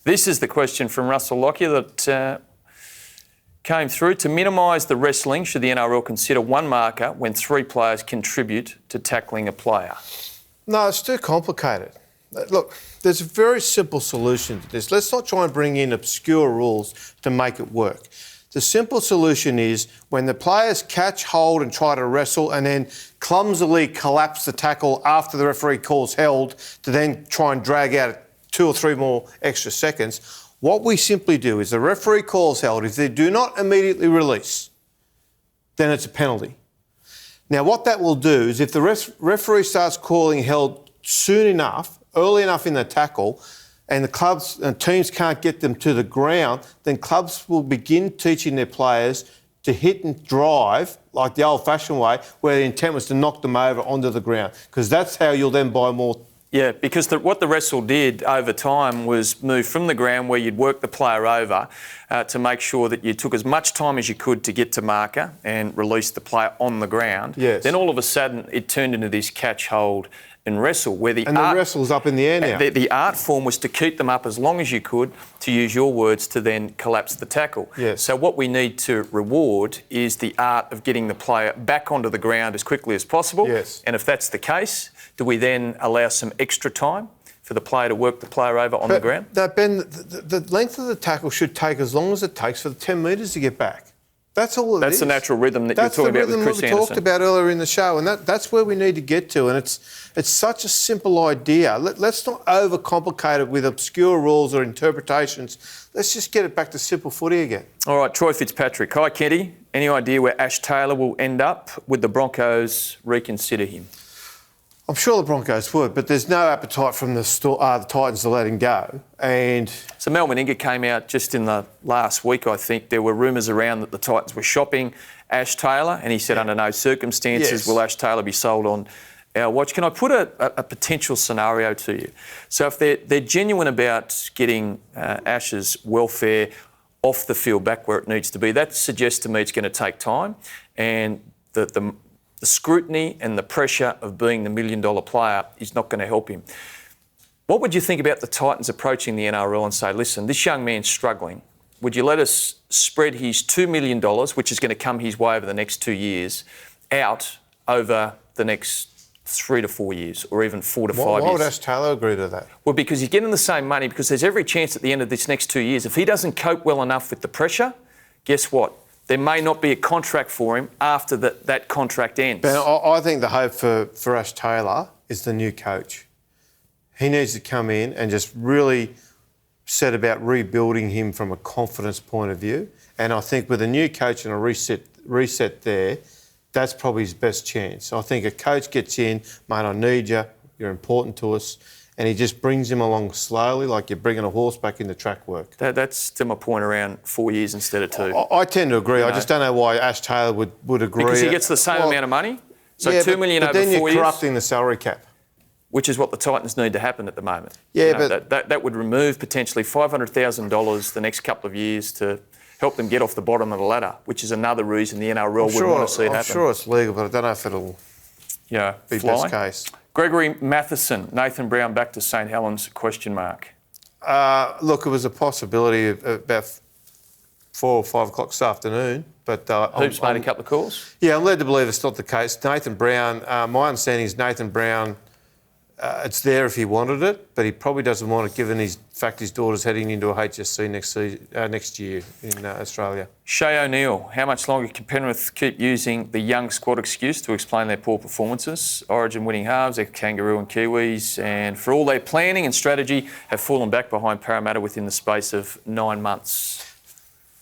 This is the question from Russell Lockyer that came through. To minimise the wrestling, should the NRL consider one marker when 3 players contribute to tackling a player? No, it's too complicated. Look, there's a very simple solution to this. Let's not try and bring in obscure rules to make it work. The simple solution is when the players catch hold and try to wrestle and then clumsily collapse the tackle after the referee calls held to then try and drag out 2 or 3 more extra seconds, what we simply do is the referee calls held. If they do not immediately release, then it's a penalty. Now, what that will do is if the referee starts calling held soon enough, early enough in the tackle, and the clubs and teams can't get them to the ground, then clubs will begin teaching their players to hit and drive like the old-fashioned way, where the intent was to knock them over onto the ground, because that's how you'll then buy more. Yeah, because what the wrestle did over time was move from the ground where you'd work the player over to make sure that you took as much time as you could to get to marker and release the player on the ground. Yes. Then all of a sudden it turned into this catch, hold and wrestle where the wrestle's up in the air now. The art form was to keep them up as long as you could, to use your words, to then collapse the tackle. Yes. So what we need to reward is the art of getting the player back onto the ground as quickly as possible. Yes. And if that's the case, do we then allow some extra time for the player to work the player over on the ground? Ben, the length of the tackle should take as long as it takes for the 10 metres to get back. That's all it is. That's the natural rhythm that you're talking about with Chris Anderson. That's the rhythm we talked about earlier in the show, and that's where we need to get to. And it's such a simple idea. Let's not overcomplicate it with obscure rules or interpretations. Let's just get it back to simple footy again. All right, Troy Fitzpatrick. Hi, Kenty. Any idea where Ash Taylor will end up? Would the Broncos reconsider him? I'm sure the Broncos would, but there's no appetite from the Titans to let him go. And so Mel Meninga came out just in the last week, I think. There were rumours around that the Titans were shopping Ash Taylor, and he said under no circumstances will Ash Taylor be sold on our watch. Can I put a potential scenario to you? So if they're genuine about getting Ash's welfare off the field back where it needs to be, that suggests to me it's going to take time, and the scrutiny and the pressure of being the $1 million player is not going to help him. What would you think about the Titans approaching the NRL and say, listen, this young man's struggling. Would you let us spread his $2 million, which is going to come his way over the next 2 years, out over the next 3 to 4 years, or even 4 to 5 years? Why would Ash Taylor agree to that? Well, because he's getting the same money, because there's every chance at the end of this next 2 years, if he doesn't cope well enough with the pressure, guess what? There may not be a contract for him after that contract ends. Ben, I think the hope for Ash Taylor is the new coach. He needs to come in and just really set about rebuilding him from a confidence point of view. And I think with a new coach and a reset there, that's probably his best chance. I think a coach gets in, mate, I need you, you're important to us, and he just brings him along slowly, like you're bringing a horse back into track work. That's to my point, around 4 years instead of 2. I tend to agree. I just don't know why Ash Taylor would agree. Because he gets the same amount of money. So $2 million over 4 years. But then you're corrupting the salary cap. Which is what the Titans need to happen at the moment. Yeah, but that would remove potentially $500,000 the next couple of years to help them get off the bottom of the ladder, which is another reason the NRL would want to see it happen. I'm sure it's legal, but I don't know if it'll be best case. Gregory Matheson, Nathan Brown back to St Helens, question mark. Look, it was a possibility about 4 or 5 o'clock this afternoon. But Hoops made a couple of calls? Yeah, I'm led to believe it's not the case. Nathan Brown, my understanding is Nathan Brown, it's there if he wanted it, but he probably doesn't want it given his daughter's heading into a HSC next year in Australia. Shay O'Neill, how much longer can Penrith keep using the young squad excuse to explain their poor performances? Origin winning halves, Kangaroo and Kiwis, and for all their planning and strategy, have fallen back behind Parramatta within the space of 9 months.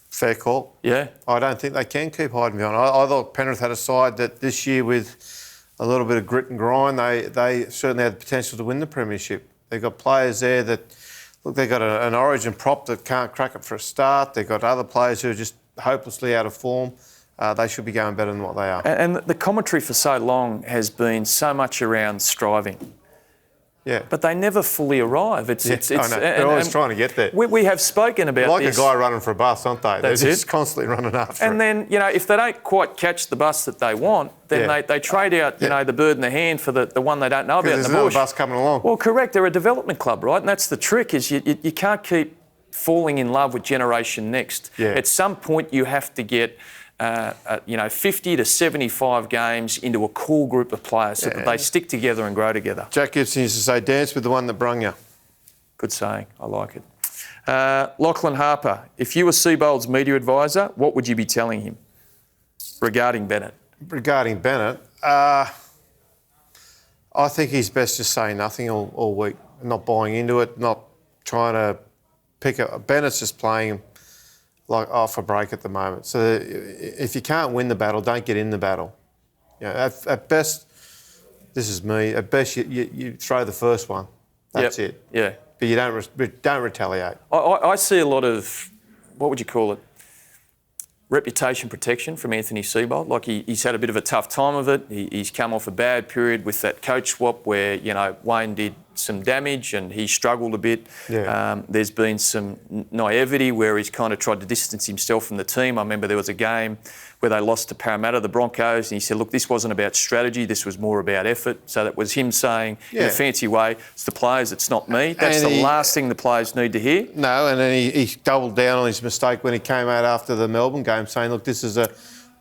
Fair call. Yeah. I don't think they can keep hiding behind. I thought Penrith had a side that this year with a little bit of grit and grind, they certainly had the potential to win the premiership. They've got players there that, look, they've got an Origin prop that can't crack it for a start. They've got other players who are just hopelessly out of form. They should be going better than what they are. And the commentary for so long has been so much around striving. Yeah. But they never fully arrive. I know. They're always trying to get there. We have spoken about like this. Like a guy running for a bus, aren't they? That's They're just constantly running after And then, if they don't quite catch the bus that they want, then they trade out, the bird in the hand for the one they don't know about in the bush. There's another bus coming along. Well, correct. They're a development club, right? And that's the trick, is you can't keep falling in love with Generation Next. Yeah. At some point, you have to get 50 to 75 games into a core group of players so that they stick together and grow together. Jack Gibson used to say, dance with the one that brung you. Good saying. I like it. Lachlan Harper, if you were Seabold's media advisor, what would you be telling him regarding Bennett? Regarding Bennett, I think he's best just saying nothing all week, not buying into it, not trying to pick up. Bennett's just playing like off a break at the moment. So if you can't win the battle, don't get in the battle. You know, at best, this is me. At best, you throw the first one. That's it. Yeah. But you don't retaliate. I see a lot of, what would you call it, reputation protection from Anthony Seibold. Like he's had a bit of a tough time of it. He's come off a bad period with that coach swap where, Wayne did some damage and he struggled a bit. Yeah. There's been some naivety where he's kind of tried to distance himself from the team. I remember there was a game where they lost to Parramatta, the Broncos, and he said, look, this wasn't about strategy, this was more about effort. So that was him saying, in a fancy way, it's the players, it's not me. That's the last thing the players need to hear. No, and then he doubled down on his mistake when he came out after the Melbourne game saying, look, this is a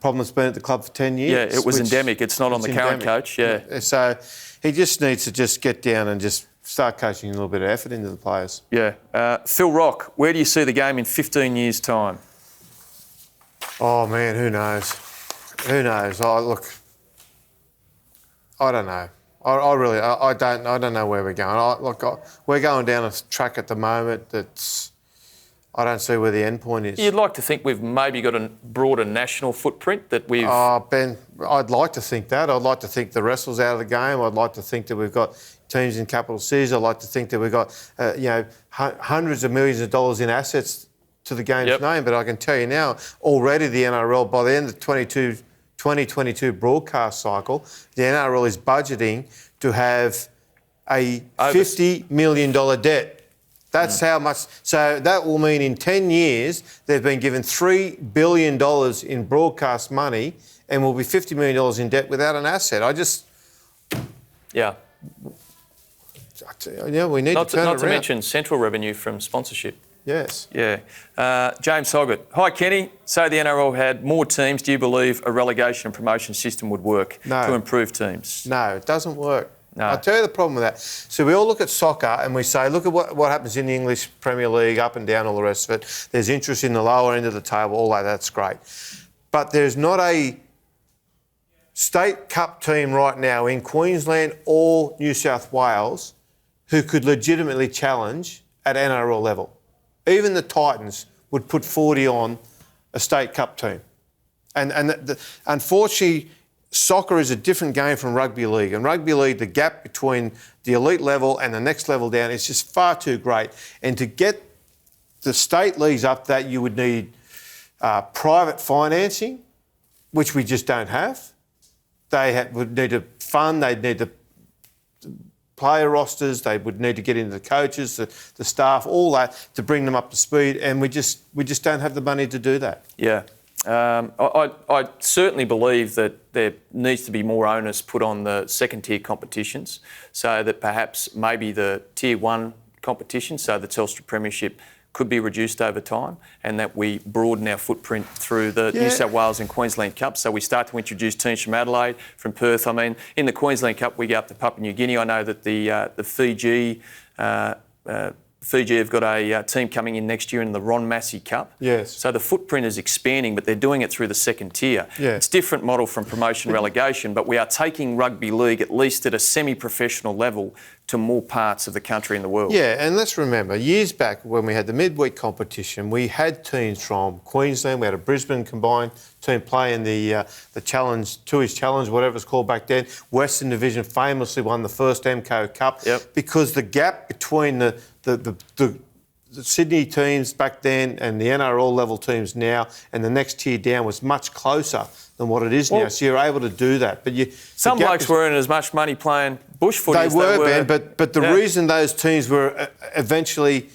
problem that's been at the club for 10 years. Yeah, it was endemic. It's not on the current coach, So he just needs to just get down and just start coaching a little bit of effort into the players. Yeah. Phil Rock, where do you see the game in 15 years' time? Oh, man, who knows? Who knows? Look, I don't know. I don't know where we're going. We're going down a track at the moment that's... I don't see where the end point is. You'd like to think we've maybe got a broader national footprint that we've... Ben, I'd like to think that. I'd like to think the wrestle's out of the game. I'd like to think that we've got teams in capital cities. I'd like to think that we've got, hundreds of millions of dollars in assets to the game's name. But I can tell you now, already the NRL, by the end of the 2022 broadcast cycle, the NRL is budgeting to have a $50 million debt. That's how much. So that will mean in 10 years they've been given $3 billion in broadcast money and will be $50 million in debt without an asset. Yeah. We need to turn it around. Not to mention central revenue from sponsorship. Yes. Yeah. James Hoggett. Hi, Kenny. Say the NRL had more teams. Do you believe a relegation and promotion system would work to improve teams? No, it doesn't work. No. I'll tell you the problem with that. So we all look at soccer and we say, look at what happens in the English Premier League, up and down, all the rest of it. There's interest in the lower end of the table, all that, that's great. But there's not a state cup team right now in Queensland or New South Wales who could legitimately challenge at NRL level. Even the Titans would put 40 on a state cup team. Unfortunately, soccer is a different game from rugby league. And rugby league, the gap between the elite level and the next level down is just far too great. And to get the state leagues up that, you would need private financing, which we just don't have. They would need to fund, they'd need to player rosters, they would need to get into the coaches, the staff, all that to bring them up to speed. And we just don't have the money to do that. Yeah. I certainly believe that there needs to be more onus put on the second-tier competitions so that perhaps maybe the Tier 1 competition, so the Telstra Premiership, could be reduced over time and that we broaden our footprint through the New South Wales and Queensland Cup. So we start to introduce teams from Adelaide, from Perth. I mean, in the Queensland Cup, we go up to Papua New Guinea. I know that the Fiji have got a team coming in next year in the Ron Massey Cup. Yes. So the footprint is expanding, but they're doing it through the second tier. Yeah. It's a different model from promotion relegation, but we are taking rugby league, at least at a semi-professional level, to more parts of the country and the world. Yeah, and let's remember, years back when we had the midweek competition, we had teams from Queensland, we had a Brisbane combined team playing the Challenge, Tooheys Challenge, whatever it's called back then. Western Division famously won the first MCO Cup because the gap between the Sydney teams back then and the NRL level teams now and the next tier down was much closer than what it is now. So you're able to do that. But some blokes were earning as much money playing bush footy as they were. Ben, but the reason those teams were eventually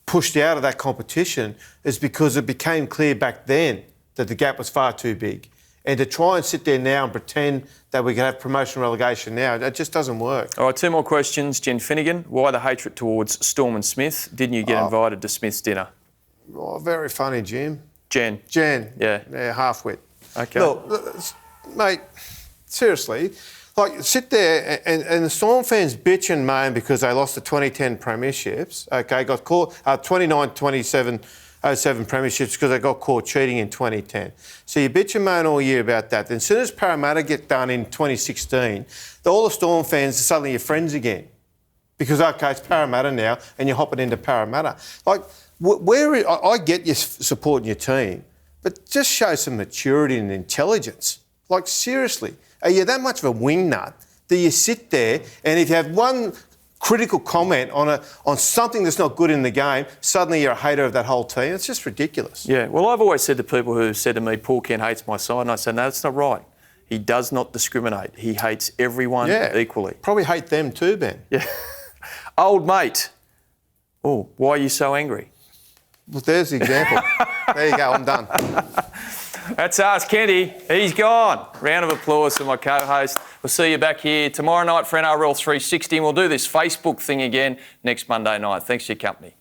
pushed out of that competition is because it became clear back then that the gap was far too big. And to try and sit there now and pretend that we can have promotion relegation now, that just doesn't work. All right, 2 more questions. Jen Finnegan, why the hatred towards Storm and Smith? Didn't you get invited to Smith's dinner? Oh, very funny, Jim. Jen. Yeah, half-wit. Okay. Look, mate, seriously, like, sit there and the Storm fans bitch and moan because they lost the 2010 premierships, okay, got caught, 29-27, 07 premierships because they got caught cheating in 2010. So you bitch and moan all year about that. Then as soon as Parramatta get done in 2016, all the Storm fans are suddenly your friends again. Because, okay, it's Parramatta now and you're hopping into Parramatta. Like, I get you supporting your team, but just show some maturity and intelligence. Like, seriously, are you that much of a wingnut that you sit there and if you have one critical comment on something that's not good in the game, suddenly you're a hater of that whole team? It's just ridiculous. Yeah, well, I've always said to people who said to me, Paul Kent hates my side, and I said, no, that's not right. He does not discriminate. He hates everyone equally. Probably hate them too, Ben. Yeah. Old mate. Oh, why are you so angry? Well, there's the example. There you go, I'm done. That's us, Kenty. He's gone. Round of applause for my co-host. We'll see you back here tomorrow night for NRL 360, and we'll do this Facebook thing again next Monday night. Thanks for your company.